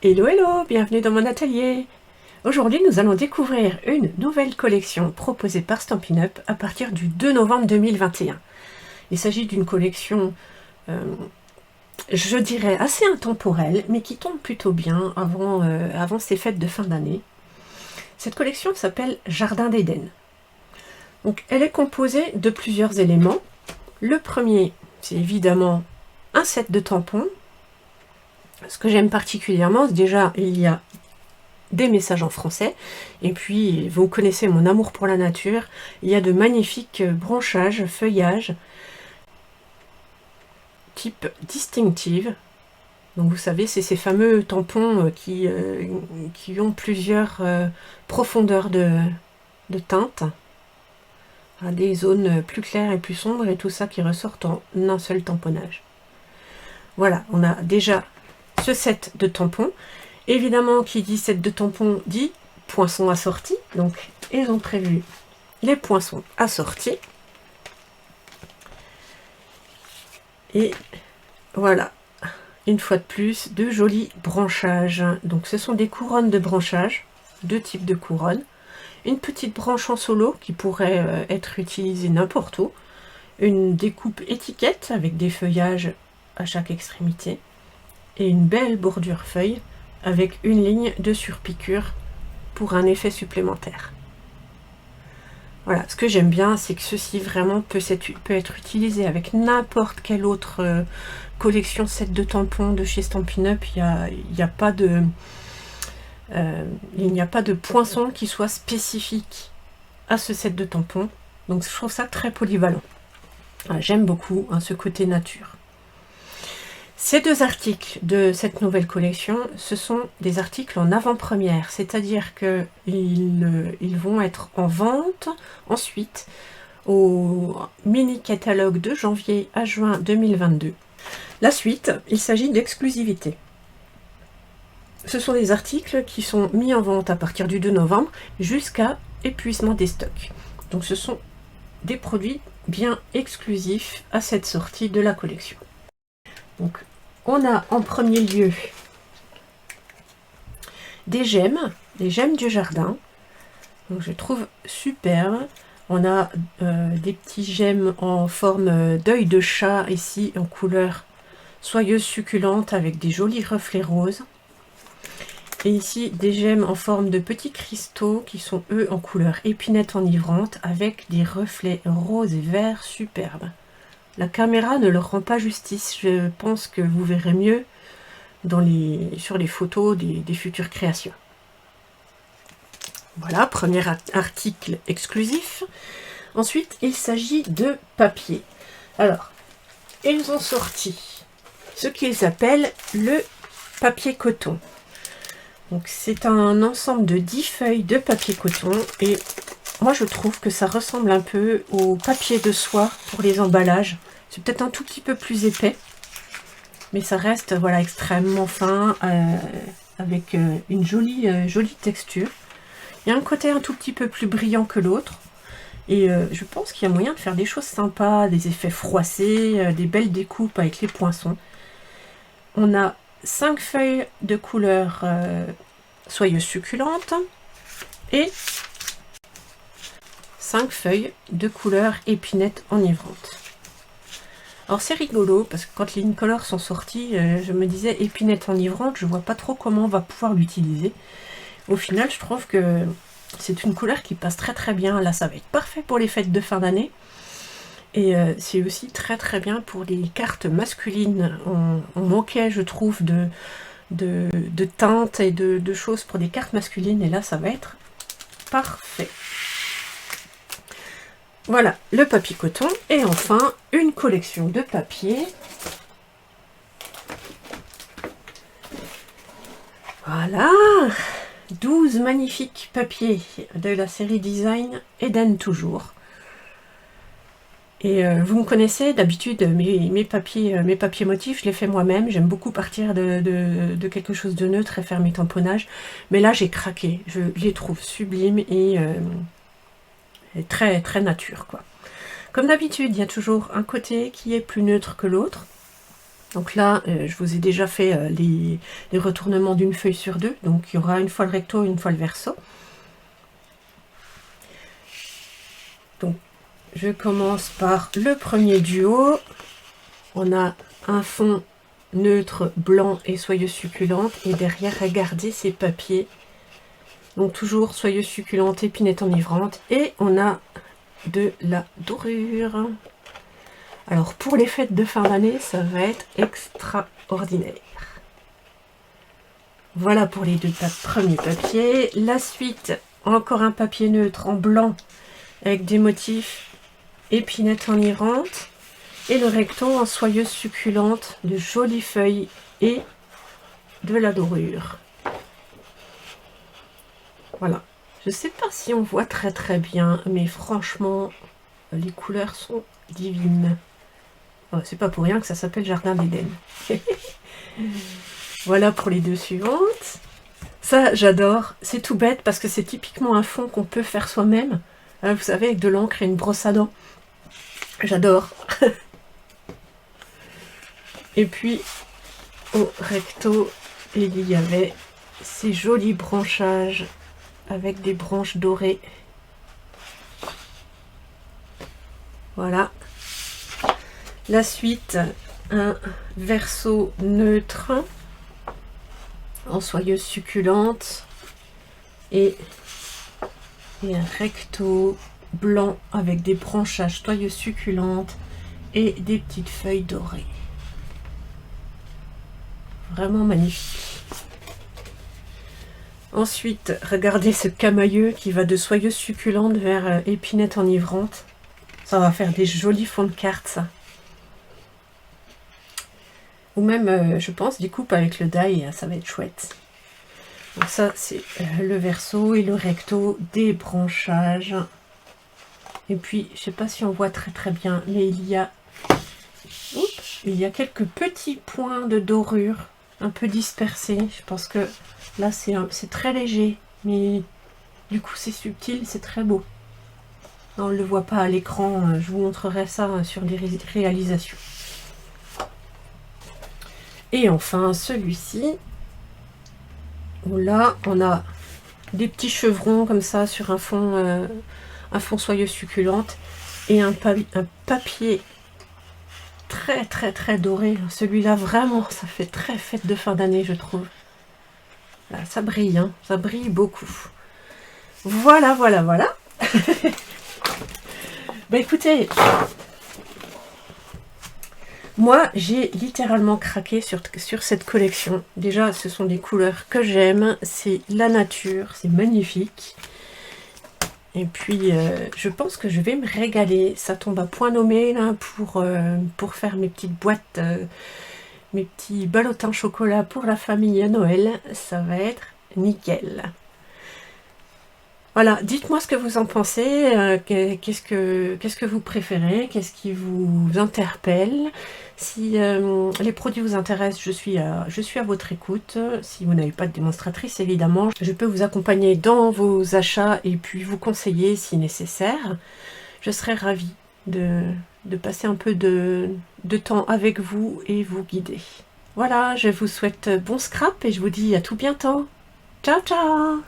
Hello hello, bienvenue dans mon atelier. Aujourd'hui nous allons découvrir une nouvelle collection proposée par Stampin' Up à partir du 2 novembre 2021. Il s'agit d'une collection, je dirais, assez intemporelle, mais qui tombe plutôt bien avant ces fêtes de fin d'année. Cette collection s'appelle Jardin d'Éden. Donc elle est composée de plusieurs éléments. Le premier, c'est évidemment un set de tampons. Ce que j'aime particulièrement, c'est déjà, il y a des messages en français, et puis vous connaissez mon amour pour la nature, il y a de magnifiques branchages, feuillages, type distinctive. Donc vous savez, c'est ces fameux tampons qui ont plusieurs profondeurs de teinte, des zones plus claires et plus sombres, et tout ça qui ressortent en un seul tamponnage. Voilà, on a déjà ce set de tampons. Évidemment, qui dit set de tampons dit poinçons assortis. Donc, ils ont prévu les poinçons assortis. Et voilà, une fois de plus, de jolis branchages. Donc, ce sont des couronnes de branchage, deux types de couronnes. Une petite branche en solo qui pourrait être utilisée n'importe où. Une découpe étiquette avec des feuillages à chaque extrémité. Et une belle bordure feuille avec une ligne de surpiqûre pour un effet supplémentaire. Voilà, ce que j'aime bien, c'est que ceci vraiment peut être utilisé avec n'importe quelle autre collection set de tampons de chez Stampin' Up. Il n'y a pas de poinçon qui soit spécifique à ce set de tampons. Donc je trouve ça très polyvalent. Voilà, j'aime beaucoup ce côté nature. Ces deux articles de cette nouvelle collection, ce sont des articles en avant-première, c'est-à-dire qu'ils vont être en vente ensuite au mini-catalogue de janvier à juin 2022. La suite, il s'agit d'exclusivité. Ce sont des articles qui sont mis en vente à partir du 2 novembre jusqu'à épuisement des stocks. Donc ce sont des produits bien exclusifs à cette sortie de la collection. Donc, on a en premier lieu des gemmes du jardin. Donc, je trouve superbe. On a des petits gemmes en forme d'œil de chat ici en couleur soyeuse succulente avec des jolis reflets roses. Et ici des gemmes en forme de petits cristaux qui sont eux en couleur épinette enivrante avec des reflets roses et verts superbes. La caméra ne leur rend pas justice, je pense que vous verrez mieux sur les photos des futures créations. Voilà, premier article exclusif. Ensuite, il s'agit de papier. Alors, ils ont sorti ce qu'ils appellent le papier coton. Donc, c'est un ensemble de 10 feuilles de papier coton et moi, je trouve que ça ressemble un peu au papier de soie pour les emballages. C'est peut-être un tout petit peu plus épais, mais ça reste voilà, extrêmement fin, avec une jolie texture. Il y a un côté un tout petit peu plus brillant que l'autre. Et je pense qu'il y a moyen de faire des choses sympas, des effets froissés, des belles découpes avec les poinçons. On a 5 feuilles de couleur soyeuse succulente et 5 feuilles de couleur épinette enivrante. Alors c'est rigolo parce que quand les Incolor sont sortis, je me disais épinette enivrante, je vois pas trop comment on va pouvoir l'utiliser. Au final, je trouve que c'est une couleur qui passe très très bien. Là, ça va être parfait pour les fêtes de fin d'année. Et c'est aussi très très bien pour les cartes masculines. On manquait, je trouve, de teintes et de choses pour des cartes masculines. Et là, ça va être parfait. Voilà, le papier coton. Et enfin, une collection de papier. Voilà, 12 magnifiques papiers de la série Design Eden toujours. Et vous me connaissez, d'habitude, mes papiers motifs, je les fais moi-même. J'aime beaucoup partir de quelque chose de neutre et faire mes tamponnages. Mais là, j'ai craqué. Je les trouve sublimes et très, très nature, quoi. Comme d'habitude, il y a toujours un côté qui est plus neutre que l'autre. Donc là, je vous ai déjà fait les retournements d'une feuille sur deux. Donc il y aura une fois le recto, une fois le verso. Donc je commence par le premier duo. On a un fond neutre, blanc et soyeuse succulente. Et derrière, regardez ces papiers. Donc toujours soyeuse succulente, épinette enivrante. Et on a de la dorure. Alors pour les fêtes de fin d'année, ça va être extraordinaire. Voilà pour les deux premiers papiers. La suite, encore un papier neutre en blanc avec des motifs épinette enivrante. Et le recto en soyeuse succulente, de jolies feuilles et de la dorure. Voilà. Je ne sais pas si on voit très bien, mais franchement, les couleurs sont divines. Oh, c'est pas pour rien que ça s'appelle Jardin d'Éden. Voilà pour les deux suivantes. Ça, j'adore. C'est tout bête parce que c'est typiquement un fond qu'on peut faire soi-même. Vous savez, avec de l'encre et une brosse à dents. J'adore. Et puis, au recto, il y avait ces jolis branchages avec des branches dorées. Voilà. La suite, un verso neutre en soyeuse succulente et un recto blanc avec des branchages soyeuses succulentes et des petites feuilles dorées. Vraiment magnifique. Ensuite, regardez ce camailleux qui va de soyeuse succulente vers épinette enivrante. Ça va faire des jolis fonds de cartes, ça. Ou même, je pense, des coupes avec le die, ça va être chouette. Donc ça, c'est le verso et le recto, des branchages. Et puis, je sais pas si on voit très bien, mais il y a quelques petits points de dorure un peu dispersés. Je pense que là, c'est très léger, mais du coup, c'est subtil, c'est très beau. On ne le voit pas à l'écran, je vous montrerai ça sur des réalisations. Et enfin, celui-ci, où là, on a des petits chevrons comme ça sur un fond soyeuse succulente et un papier très doré. Celui-là, vraiment, ça fait très fête de fin d'année, je trouve. Là, ça brille, hein, ça brille beaucoup. Voilà. Bah écoutez, moi j'ai littéralement craqué sur cette collection. Déjà, ce sont des couleurs que j'aime, c'est la nature, c'est magnifique. Et puis, je pense que je vais me régaler. Ça tombe à point nommé là, pour faire mes petites boîtes, mes petits ballotins chocolat pour la famille à Noël. Ça va être nickel. Voilà, dites-moi ce que vous en pensez, qu'est-ce que vous préférez, qu'est-ce qui vous interpelle. Si les produits vous intéressent, je suis à votre écoute. Si vous n'avez pas de démonstratrice, évidemment, je peux vous accompagner dans vos achats et puis vous conseiller si nécessaire. Je serais ravie de passer un peu de temps avec vous et vous guider. Voilà, je vous souhaite bon scrap et je vous dis à tout bientôt. Ciao, ciao!